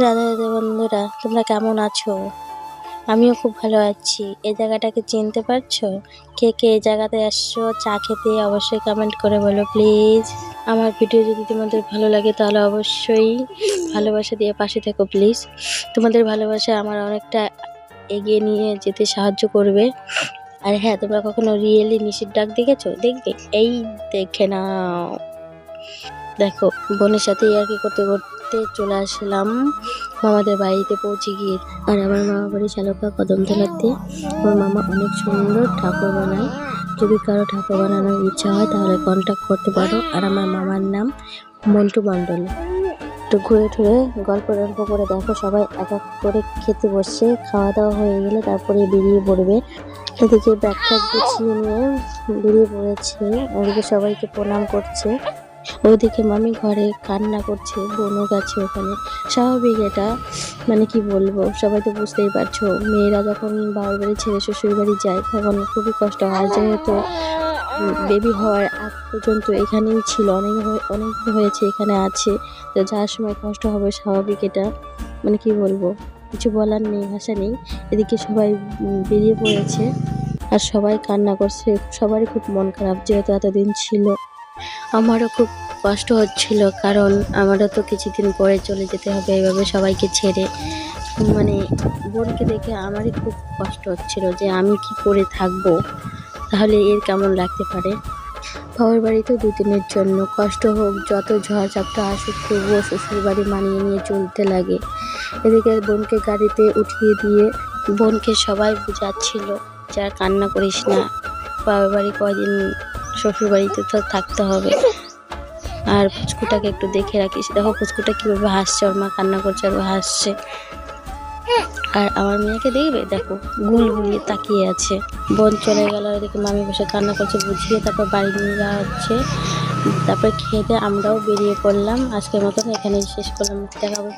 রাধে রাধে বন্ধুরা, তোমরা কেমন আছো? আমিও খুব ভালো আছি। এই জায়গাটাকে চিনতে পারছো? কে কে এই জায়গাতে আসছো চা খেতে? অবশ্যই কমেন্ট করে বলো প্লিজ। আমার ভিডিও যদি তোমাদের ভালো লাগে তাহলে অবশ্যই ভালোবাসা দিয়ে পাশে থেকো প্লিজ। তোমাদের ভালোবাসা আমার অনেকটা এগিয়ে নিয়ে যেতে সাহায্য করবে। আর হ্যাঁ, তোমরা কখনো রিয়েলি নিশির ডাক দেখেছো? দেখবে, এই দেখে নাও। দেখো, বোনের সাথে ইয়ার্কি করতে করতে চলে আসলাম মামাদের বাড়িতে পৌঁছে গিয়ে। আর আমার মামা বাড়ি শালকা কদমতলাতে। আমার মামা অনেক সুন্দর ঠাকুর বানায়। যদি কারো ঠাকুর বানানোর ইচ্ছা হয় তাহলে কন্ট্যাক্ট করতে পারো। আর আমার মামার নাম মন্টু মণ্ডল। তো ঘুরে টুরে গল্প করে দেখো, সবাই এক এক করে খেতে বসছে। খাওয়া দাওয়া হয়ে গেলে তারপরে বেরিয়ে পড়বে। এদিকে ব্যাগটা গুছিয়ে নিয়ে বেরিয়ে পড়েছে। ওদিকে সবাইকে প্রণাম করছে। ওদিকে মামি ঘরে কান্না করছে, বোনও গেছে ওখানে। স্বাভাবিক এটা, মানে কি বলবো, সবাই তো বুঝতেই পারছো। মেয়েরা যখন বাবার বাড়ি ছেড়ে শ্বশুর বাড়ি যায় তখন খুবই কষ্ট হয়। যেহেতু বেবি হওয়ার আগ পর্যন্ত এখানেই ছিল, অনেক হয়েছে এখানে আছে, তো যাওয়ার সময় কষ্ট হবে, স্বাভাবিক এটা। মানে কি বলবো, কিছু বলার নেই, ভাষা নেই। এদিকে সবাই বেরিয়ে পড়েছে আর সবাই কান্না করছে। সবারই খুব মন খারাপ, যেহেতু এতদিন ছিল। আমারও খুব কষ্ট হচ্ছিল, কারণ আমারও তো কিছুদিন পরে চলে যেতে হবে এভাবে সবাইকে ছেড়ে। মানে বোনকে দেখে আমারই খুব কষ্ট হচ্ছিল যে আমি কি করে থাকবো, তাহলে এর কেমন লাগতে পারে। বাবার বাড়িতে দুদিনের জন্য, কষ্ট হোক, যত ঝড় ঝাপটা আসুক, তবুও শ্বশুর বাড়ি মানিয়ে নিয়ে চলতে লাগে। এদিকে বোনকে গাড়িতে উঠিয়ে দিয়ে বোনকে সবাই বুঝাচ্ছিল যে আর কান্না করিস না, বাবার বাড়ি কয়দিন শ্বশুর বাড়িতে তো থাকতে হবে, আর পুচকুটাকে একটু দেখে রাখিস। দেখো পুচকুটা কিভাবে হাসছে, ওর মা কান্না করছে আর ও হাসছে। আর আমার মেয়েকে দেখবে, দেখো গুলিয়ে তাকিয়ে আছে। বোন চলে গেল, এদিকে মামি বসে কান্না করছে, বুঝিয়ে তারপর বাড়ি নিয়ে যাওয়া হচ্ছে। তারপর খেয়ে দিয়ে আমরাও বেরিয়ে পড়লাম। আজকের মতন এখানেই শেষ করলাম। দেখা হবে।